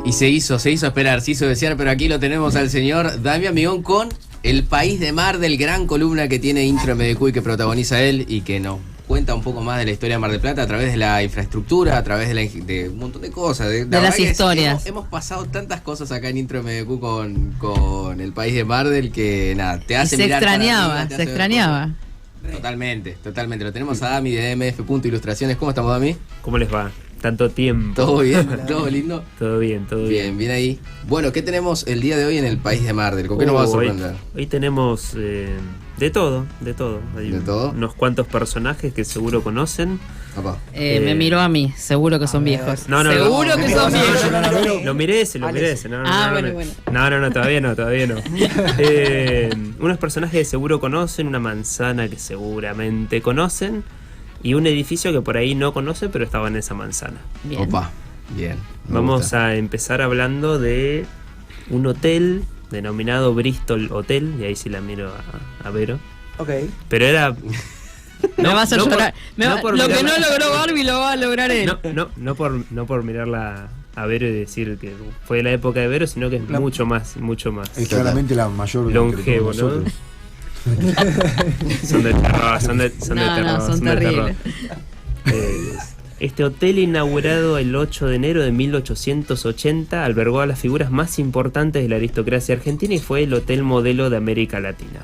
Y se hizo esperar, se hizo desear, pero aquí lo tenemos al señor Damián Migón con El País de Mar, del gran columna que tiene Intro MDQ y que protagoniza él y que nos cuenta un poco más de la historia de Mar del Plata a través de la infraestructura, a través de un montón de cosas. De las historias. Hemos pasado tantas cosas acá en Intro MDQ con El País de Mar del que nada, te hace mirar para arriba, se extrañaba. Totalmente. Lo tenemos a Dami de MF.Ilustraciones. ¿Cómo estamos, Dami? ¿Cómo les va? Tanto tiempo. ¿Todo bien? ¿Todo lindo? Todo bien. Bien ahí. Bueno, ¿qué tenemos el día de hoy en el País de Mar del? ¿Con qué nos va a sorprender? Hoy tenemos de todo. Hay ¿De todo? unos cuantos personajes que seguro conocen. Me miró a mí, seguro que son viejos. Seguro que son viejos. Lo miré ese. Bueno. No, todavía no. Unos personajes que seguro conocen, una manzana que seguramente conocen y un edificio que por ahí no conocen, pero estaba en esa manzana. Bien. Bien. Vamos a empezar hablando de un hotel denominado Bristol Hotel, y ahí sí la miro a Vero. Ok. Pero era... Me vas a llorar. Lo que no logró Barbie lo va a lograr él. No por mirarla a Vero y decir que fue de la época de Vero, sino que es mucho más. Es claramente la mayor longevo, ¿no? Son de terror, son de terribles. Este hotel, inaugurado el 8 de enero de 1880, albergó a las figuras más importantes de la aristocracia argentina y fue el hotel modelo de América Latina.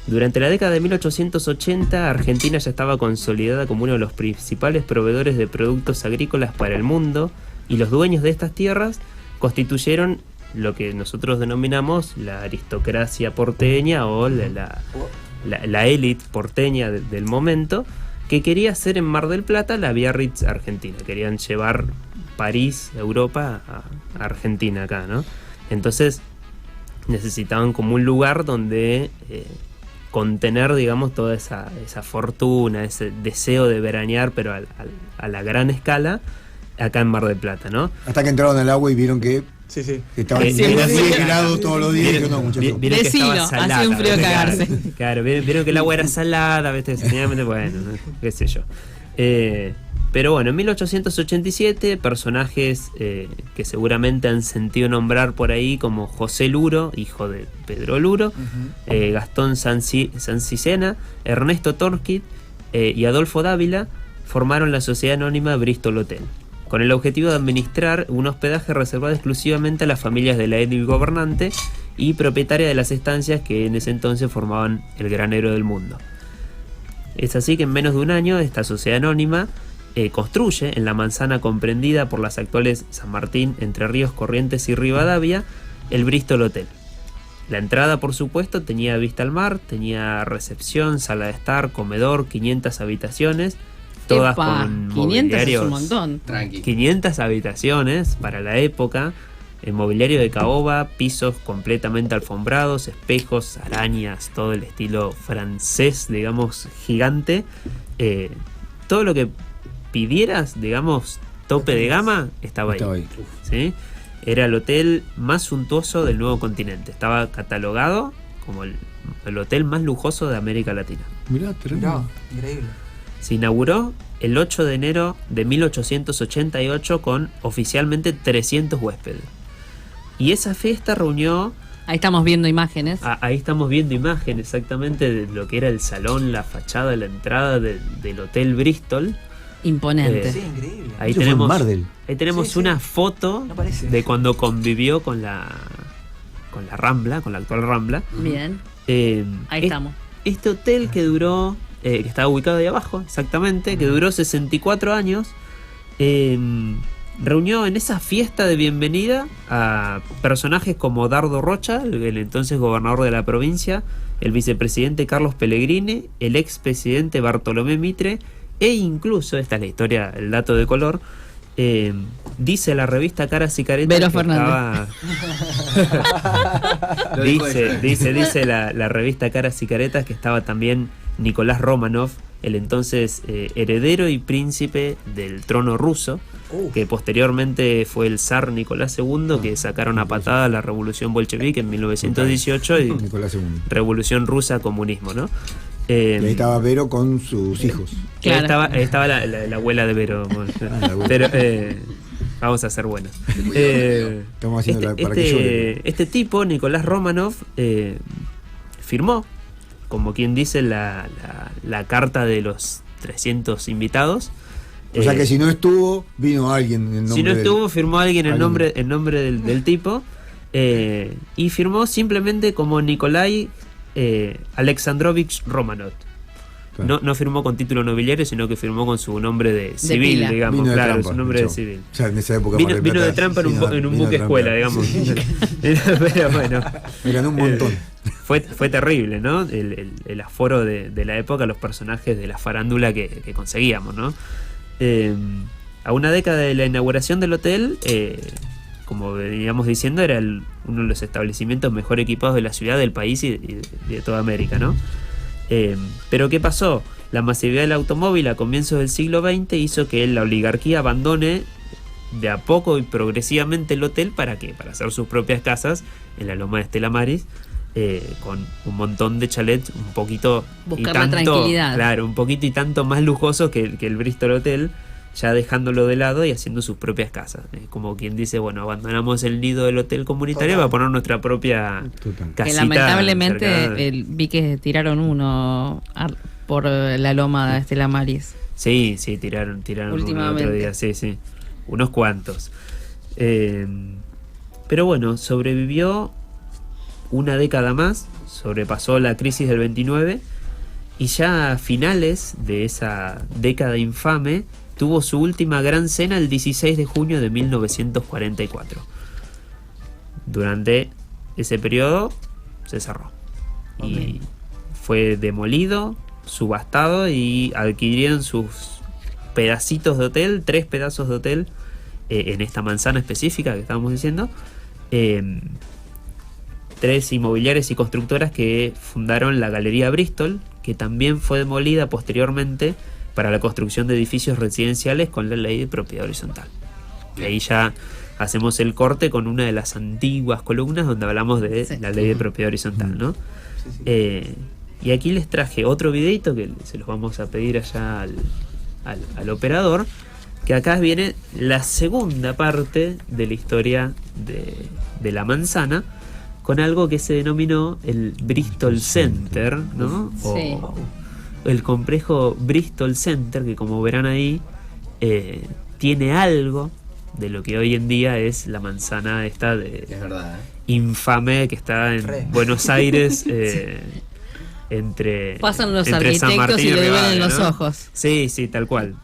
Durante la década de 1880, Argentina ya estaba consolidada como uno de los principales proveedores de productos agrícolas para el mundo, y los dueños de estas tierras constituyeron lo que nosotros denominamos la aristocracia porteña o la élite porteña del momento, que quería hacer en Mar del Plata la Biarritz Argentina. Querían llevar París, Europa, a Argentina acá, ¿no? Entonces necesitaban como un lugar donde contener, digamos, toda esa fortuna, ese deseo de veranear, pero a la gran escala, acá en Mar del Plata, ¿no? Hasta que entraron al agua y vieron que estaban helados todos los días. Vieron que estaba salada. Hacía un frío cagarse. Claro, vieron que el agua era salada, ¿viste? Sencillamente, bueno, qué sé yo. Pero bueno, en 1887, personajes que seguramente han sentido nombrar por ahí, como José Luro, hijo de Pedro Luro, Gastón Sancicena, Ernesto Torquid y Adolfo Dávila, formaron la sociedad anónima Bristol Hotel, con el objetivo de administrar un hospedaje reservado exclusivamente a las familias de la élite gobernante y propietaria de las estancias que en ese entonces formaban el granero del mundo. Es así que en menos de un año esta sociedad anónima construye en la manzana comprendida por las actuales San Martín, Entre Ríos, Corrientes y Rivadavia el Bristol Hotel. La entrada, por supuesto, tenía vista al mar, tenía recepción, sala de estar, comedor, 500 habitaciones, todas con 500 mobiliario. es un montón. Tranqui. 500 habitaciones para la época, mobiliario de caoba, pisos completamente alfombrados, espejos, arañas, todo el estilo francés, digamos, gigante. Todo lo que pidieras, digamos, tope de gama, estaba ahí. ¿Sí? Era el hotel más suntuoso del nuevo continente. Estaba catalogado como el hotel más lujoso de América Latina. Mirá, tremendo. Increíble. Se inauguró el 8 de enero de 1888 con oficialmente 300 huéspedes. Y esa fiesta reunió... Ahí estamos viendo imágenes. Ahí estamos viendo imágenes exactamente de lo que era el salón, la fachada, la entrada del Hotel Bristol. Imponente. Sí, increíble. Ahí tenemos una foto de cuando convivió con la Rambla, con la actual Rambla. Bien. Ahí estamos. Este hotel que duró, que estaba ubicado ahí abajo, exactamente, que duró 64 años, reunió en esa fiesta de bienvenida a personajes como Dardo Rocha, el entonces gobernador de la provincia, el vicepresidente Carlos Pellegrini, el expresidente Bartolomé Mitre, e incluso, esta es la historia, el dato de color, dice la revista Caras y Caretas Vero que Fernández. dice la revista Caras y Caretas que estaba también Nicolás Romanov, el entonces heredero y príncipe del trono ruso, que posteriormente fue el zar Nicolás II, que sacaron a patada la revolución bolchevique en 1918 y revolución rusa, comunismo, ¿no? Y ahí estaba Vero con sus hijos. Claro. Ahí estaba la abuela de Vero. Vamos a ser buenos. Estamos haciendo para que llore. Este tipo, Nicolás Romanov, firmó, como quien dice, la carta de los 300 invitados. O sea que si no estuvo, vino alguien en nombre. Si no estuvo, firmó alguien en nombre del tipo. Y firmó simplemente como Nikolai Alexandrovich Romanov. Claro. No firmó con título nobiliario, sino que firmó con su nombre de civil, pila. digamos. Vino claro, trampa, su nombre de civil. O sea, en esa época vino de trampa en un buque escuela, digamos. Pero bueno. Me ganó un montón. Fue terrible, ¿no? El aforo de la época, los personajes de la farándula que conseguíamos, ¿no? A una década de la inauguración del hotel, como veníamos diciendo, era uno de los establecimientos mejor equipados de la ciudad, del país y de toda América, ¿no? Pero ¿qué pasó? La masividad del automóvil a comienzos del siglo XX hizo que la oligarquía abandone de a poco y progresivamente el hotel. ¿Para qué? Para hacer sus propias casas en la loma de Estela Maris, con un montón de chalets un poquito buscar la tranquilidad. Claro, un poquito y tanto más lujoso que el Bristol Hotel, ya dejándolo de lado y haciendo sus propias casas. Como quien dice, bueno, abandonamos el nido del hotel comunitario para poner nuestra propia casita. Que lamentablemente vi que tiraron uno por la loma de Estela Maris. Sí, tiraron últimamente. Uno el otro día, sí. Unos cuantos. Pero bueno, sobrevivió una década más, sobrepasó la crisis del 29 y ya a finales de esa década infame tuvo su última gran cena el 16 de junio de 1944. Durante ese periodo se cerró. Y fue demolido, subastado y adquirieron sus pedacitos de hotel, 3 pedazos de hotel en esta manzana específica que estábamos diciendo. 3 inmobiliarias y constructoras que fundaron la Galería Bristol, que también fue demolida posteriormente para la construcción de edificios residenciales con la ley de propiedad horizontal. Y ahí ya hacemos el corte con una de las antiguas columnas donde hablamos de la ley de propiedad horizontal, ¿no? Y aquí les traje otro videito que se los vamos a pedir allá al operador, que acá viene la segunda parte de la historia de la manzana, con algo que se denominó el Bristol Center, ¿no? Sí. O el complejo Bristol Center, que como verán ahí, tiene algo de lo que hoy en día es la manzana esta Es verdad, infame que está en Buenos Aires, entre pasan los entre San arquitectos Martín y le Rivadavia, duelen los ¿no? ojos. Sí, tal cual.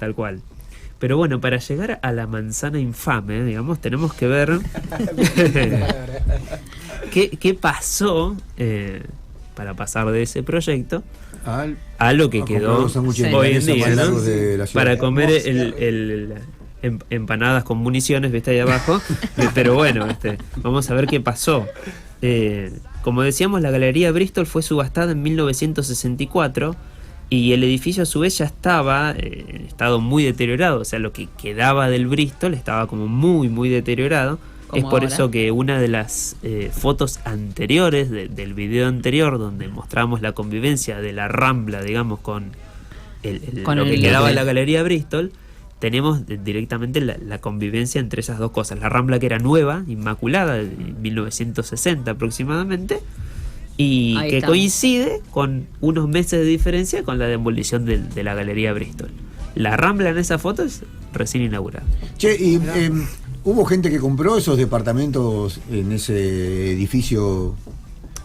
Pero bueno, para llegar a la manzana infame, digamos, tenemos que ver qué pasó para pasar de ese proyecto a lo que quedó hoy en día, ¿no? Para comer empanadas con municiones, ¿viste? Ahí abajo. Pero bueno, vamos a ver qué pasó. Como decíamos, la Galería Bristol fue subastada en 1964 y el edificio a su vez ya estaba en estado muy deteriorado. O sea, lo que quedaba del Bristol estaba como muy deteriorado. Es por eso que una de las fotos anteriores del video anterior, donde mostramos la convivencia de la Rambla, digamos, con lo que quedaba de la Galería Bristol, tenemos directamente la convivencia entre esas dos cosas. La Rambla, que era nueva, inmaculada, de 1960 aproximadamente, y ahí que coincide con unos meses de diferencia con la demolición de la Galería Bristol. La Rambla en esa foto es recién inaugurada. Che, y ¿hubo gente que compró esos departamentos en ese edificio?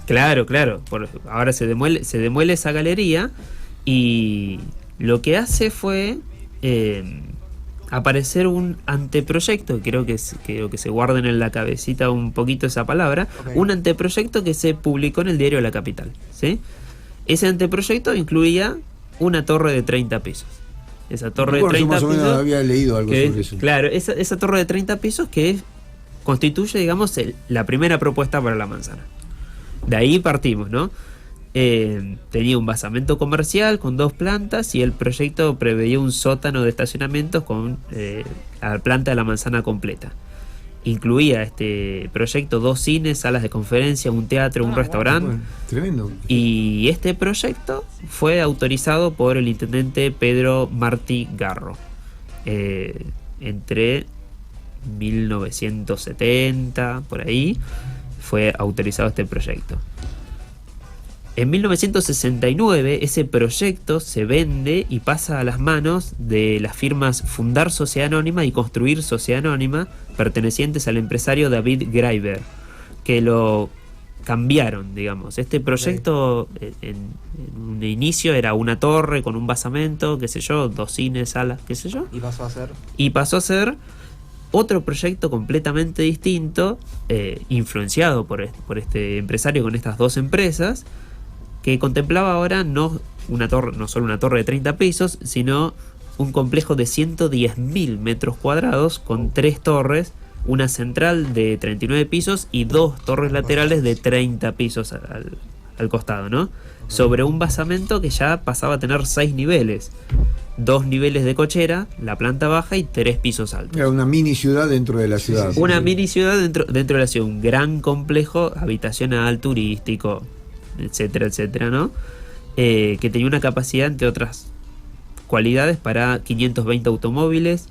Claro. Ahora se demuele esa galería y lo que hace fue aparecer un anteproyecto, creo que se guarden en la cabecita un poquito esa palabra, un anteproyecto que se publicó en el diario La Capital, ¿sí? Ese anteproyecto incluía una torre de 30 pisos. Esa torre de 30 pisos, más o menos había leído algo sobre eso. Claro, esa torre de 30 pisos que constituye, digamos, la primera propuesta para la manzana. De ahí partimos, ¿no? Tenía un basamento comercial con 2 plantas y el proyecto preveía un sótano de estacionamientos con la planta de la manzana completa. Incluía este proyecto 2 cines, salas de conferencia, un teatro, un restaurante. Bueno, tremendo. Y este proyecto fue autorizado por el intendente Pedro Martí Garro entre 1970, por ahí, fue autorizado este proyecto. En 1969 ese proyecto se vende y pasa a las manos de las firmas Fundar Sociedad Anónima y Construir Sociedad Anónima, pertenecientes al empresario David Graeber, que lo cambiaron, digamos. Este proyecto en un inicio era una torre con un basamento, qué sé yo, 2 cines, salas, qué sé yo. Y pasó a ser Otro proyecto completamente distinto, influenciado por este empresario con estas 2 empresas, que contemplaba ahora no solo una torre de 30 pisos, sino un complejo de 110.000 metros cuadrados con 3 torres, una central de 39 pisos y 2 torres laterales de 30 pisos al costado, ¿no? Sobre un basamento que ya pasaba a tener 6 niveles. 2 niveles de cochera, la planta baja y 3 pisos altos. Era una mini ciudad dentro de la ciudad. Una mini ciudad dentro de la ciudad, un gran complejo habitacional, turístico, etcétera, etcétera, ¿no? Que tenía una capacidad, entre otras cualidades, para 520 automóviles,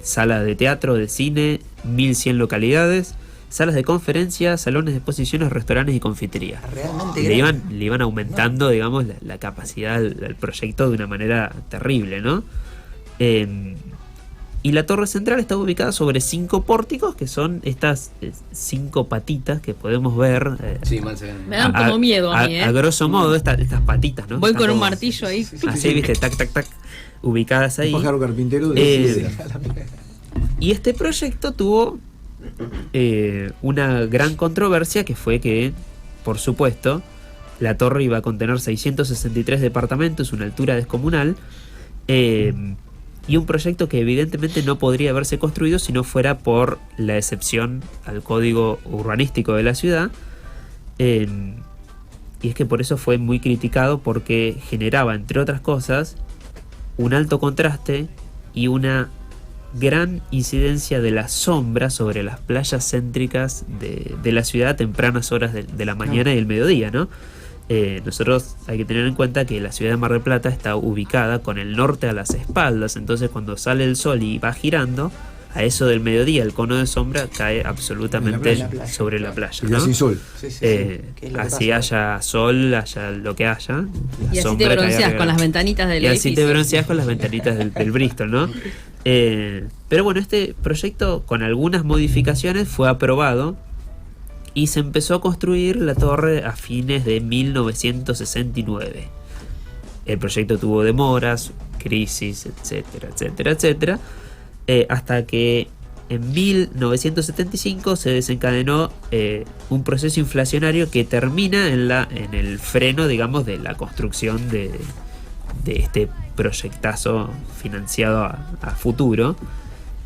salas de teatro, de cine, 1100 localidades, salas de conferencias, salones de exposiciones, restaurantes y confiterías. Realmente Le iban aumentando, digamos, la capacidad del proyecto de una manera terrible, ¿no? Y la torre central está ubicada sobre 5 pórticos, que son estas 5 patitas que podemos ver. Sí, mal se ven. Me dan como miedo a mí, A grosso modo, estas patitas, ¿no? Voy Están con un todos martillo ahí. así, viste, tac, tac, tac, ubicadas ahí. Un pájaro carpintero de Y este proyecto tuvo una gran controversia, que fue que, por supuesto, la torre iba a contener 663 departamentos, una altura descomunal, y un proyecto que evidentemente no podría haberse construido si no fuera por la excepción al código urbanístico de la ciudad. Y es que por eso fue muy criticado, porque generaba, entre otras cosas, un alto contraste y una gran incidencia de la sombra sobre las playas céntricas de la ciudad a tempranas horas de la mañana y el mediodía, ¿no? Nosotros hay que tener en cuenta que la ciudad de Mar del Plata está ubicada con el norte a las espaldas, entonces cuando sale el sol y va girando, a eso del mediodía el cono de sombra cae absolutamente sobre la playa, y ¿no? sin sol. Así haya sol, haya lo que haya, Y así te bronceas con las ventanitas del edificio. Y así te bronceas con las ventanitas del Bristol, ¿no? Pero bueno, este proyecto, con algunas modificaciones, fue aprobado y se empezó a construir la torre a fines de 1969. El proyecto tuvo demoras, crisis, etcétera, etcétera, etcétera, hasta que en 1975 se desencadenó un proceso inflacionario que termina en el freno, digamos, de la construcción de este proyectazo financiado a futuro.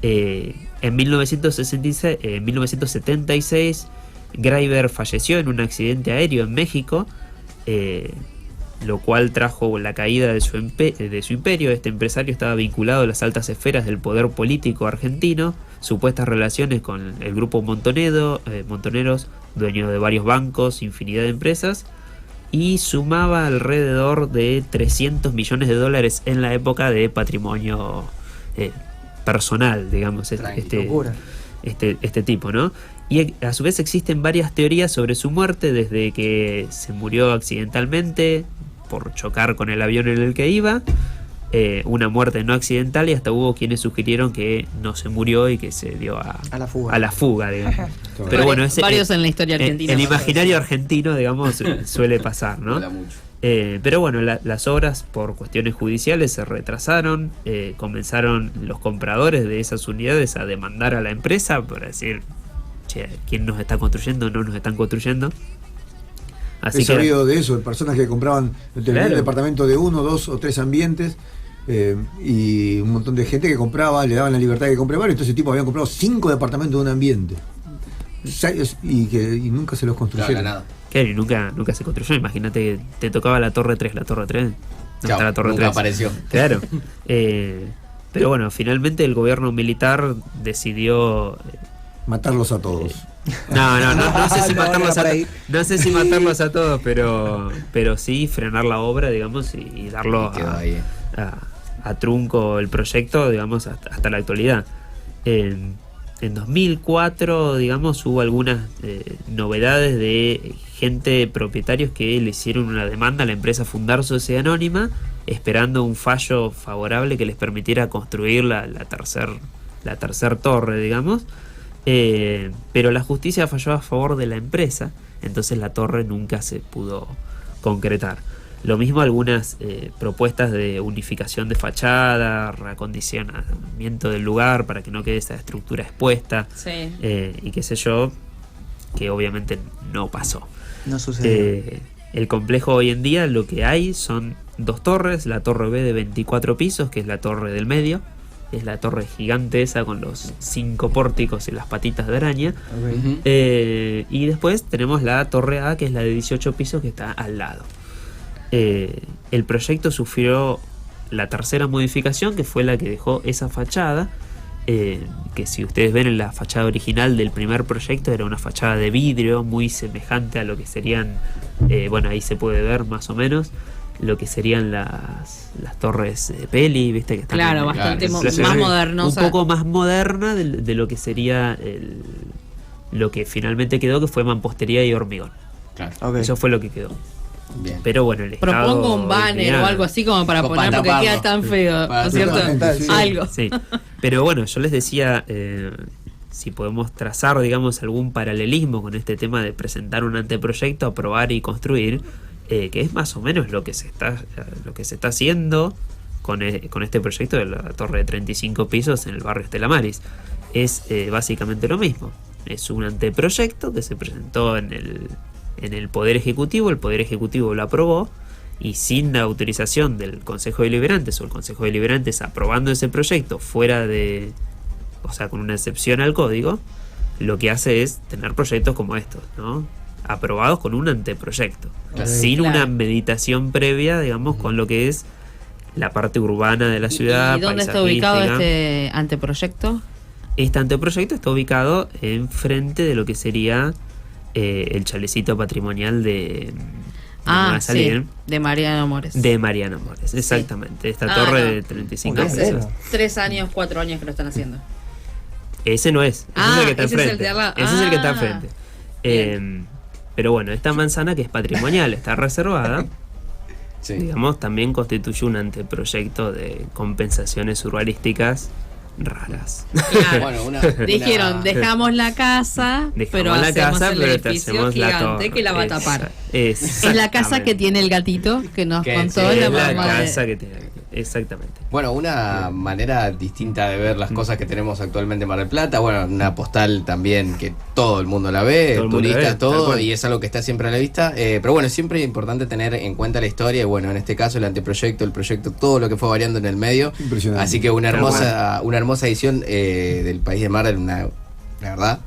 En 1976 Graeber falleció en un accidente aéreo en México, lo cual trajo la caída de su imperio. Este empresario estaba vinculado a las altas esferas del poder político argentino, supuestas relaciones con el grupo Montoneros, dueño de varios bancos, infinidad de empresas, y sumaba alrededor de $300 millones en la época de patrimonio personal, digamos, este tipo, ¿no? Y a su vez existen varias teorías sobre su muerte, desde que se murió accidentalmente por chocar con el avión en el que iba, una muerte no accidental, y hasta hubo quienes sugirieron que no se murió y que se dio a la fuga, digamos. Pero bueno, varios en la historia argentina. El imaginario argentino, digamos, suele pasar, ¿no? Pero bueno, las obras por cuestiones judiciales se retrasaron, comenzaron los compradores de esas unidades a demandar a la empresa para decir, che, ¿quién nos está construyendo? No nos están construyendo. He sabido de eso, de personas que compraban el departamento de 1, 2 o 3 ambientes, y un montón de gente que compraba, le daban la libertad de comprar varios. Entonces, tipo, habían comprado 5 departamentos de un ambiente y nunca se los construyeron. Claro, y nunca se construyó. Imagínate que te tocaba la Torre 3. Chao, la Torre nunca 3 apareció. Claro. Pero bueno, finalmente el gobierno militar decidió matarlos a todos. No sé si matarlos a todos, pero sí frenar la obra, digamos, y darlo a trunco el proyecto, digamos, hasta la actualidad. En 2004, digamos, hubo algunas novedades de propietarios que le hicieron una demanda a la empresa Fundar Sociedad Anónima, esperando un fallo favorable que les permitiera construir la tercer torre, digamos. Pero la justicia falló a favor de la empresa, entonces la torre nunca se pudo concretar. Lo mismo algunas propuestas de unificación de fachada, reacondicionamiento del lugar para que no quede esa estructura expuesta, sí. Y qué sé yo, que obviamente no pasó. No sucedió. El complejo hoy en día lo que hay son 2 torres, la torre B de 24 pisos, que es la torre del medio, es la torre gigante esa con los 5 pórticos y las patitas de araña. Okay. Y después tenemos la torre A, que es la de 18 pisos, que está al lado. El proyecto sufrió la tercera modificación, que fue la que dejó esa fachada, que si ustedes ven en la fachada original del primer proyecto era una fachada de vidrio muy semejante a lo que serían, bueno, ahí se puede ver más o menos lo que serían las torres Peli, viste que están, claro, bastante más modernosa, un poco más moderna de lo que sería lo que finalmente quedó, que fue mampostería y hormigón. Claro. Okay. Eso fue lo que quedó. Bien. Pero bueno, el estado propongo un banner o algo así como para poner, porque queda tan feo, ¿no es cierto? Sí. Algo. Sí. Pero bueno, yo les decía, si podemos trazar, digamos, algún paralelismo con este tema de presentar un anteproyecto, aprobar y construir, que es más o menos lo que se está haciendo con este proyecto de la torre de 35 pisos en el barrio Estela Maris. Es básicamente lo mismo. Es un anteproyecto que se presentó en el Poder Ejecutivo, el Poder Ejecutivo lo aprobó, y sin la autorización del Consejo de Deliberantes o el Consejo de Deliberantes aprobando ese proyecto fuera de, o sea, con una excepción al código, lo que hace es tener proyectos como estos, ¿no? Aprobados con un anteproyecto, sin una meditación previa, digamos, con lo que es la parte urbana de la ciudad. ¿Y dónde está ubicado este anteproyecto? Este anteproyecto está ubicado enfrente de lo que sería el chalecito patrimonial de sí, de Mariano Mores. De Mariano Mores, exactamente. Sí. Esta torre de 35 hace pisos. 3 años, 4 años que lo están haciendo. Ese no es, ese es el que está enfrente. Ese es el que está enfrente. Pero bueno, esta manzana, que es patrimonial, está reservada, sí, digamos, también constituye un anteproyecto de compensaciones urbanísticas raras. Claro. Bueno, dijeron, dejamos la casa, pero hacemos el edificio gigante que la va a tapar. Es la casa que tiene el gatito que nos contó la mamá. Es la casa que tiene. Exactamente. Bueno, una manera distinta de ver las cosas que tenemos actualmente en Mar del Plata. Bueno, una postal también que todo el mundo la ve, turistas, todo, y es algo que está siempre a la vista. Pero bueno, siempre es importante tener en cuenta la historia. Y bueno, en este caso el anteproyecto, el proyecto, todo lo que fue variando en el medio. Impresionante. Así que una hermosa edición del País de Mar, la verdad,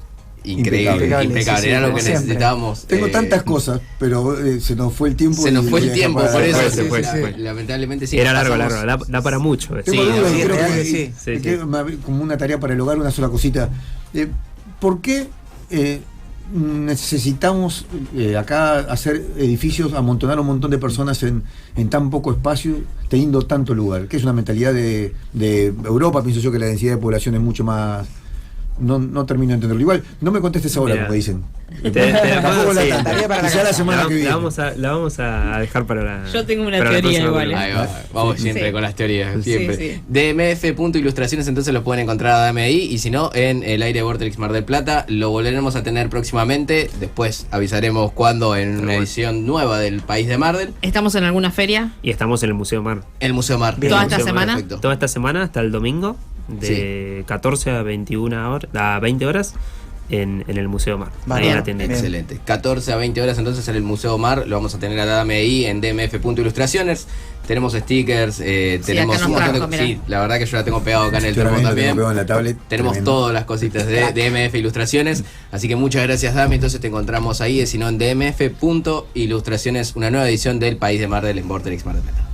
increíble. Sí, era lo que necesitábamos. Tengo tantas cosas, pero se nos fue el tiempo. Se nos fue el tiempo, por eso se fue. Lamentablemente sí. Era largo, da para mucho. Tengo como una tarea para el hogar, una sola cosita. ¿Por qué necesitamos acá hacer edificios, amontonar un montón de personas en tan poco espacio, teniendo tanto lugar? Que es una mentalidad de Europa, pienso yo, que la densidad de población es mucho más. No termino de entenderlo. Igual, no me contestes ahora, como dicen. la semana que viene. La vamos a dejar para la. Yo tengo una teoría igual. Ahí va. Vamos siempre con las teorías. Siempre. Sí. DMF.ilustraciones, entonces lo pueden encontrar a Dame ahí. Y si no, en el Aire Vortex Mar del Plata. Lo volveremos a tener próximamente. Después avisaremos cuándo en una edición nueva del País de Mar del. ¿Estamos en alguna feria? Y estamos en el Museo Mar. El Museo Mar. ¿Toda esta semana? Perfecto. Toda esta semana hasta el domingo. De 14 a 21 horas, a 20 horas en el Museo Mar. Ahí en la tienda. Excelente. 14 a 20 horas entonces en el Museo Mar. Lo vamos a tener a Dame ahí en dmf.ilustraciones. Tenemos stickers, tenemos un montón de. Sí, la verdad que yo la tengo pegado acá en el termo también. En la tablet, tenemos todas las cositas de DMF Ilustraciones. Así que muchas gracias, Dami. Entonces te encontramos ahí, sino en dmf.ilustraciones, una nueva edición del País de Mar del Vortex Mar del Plata.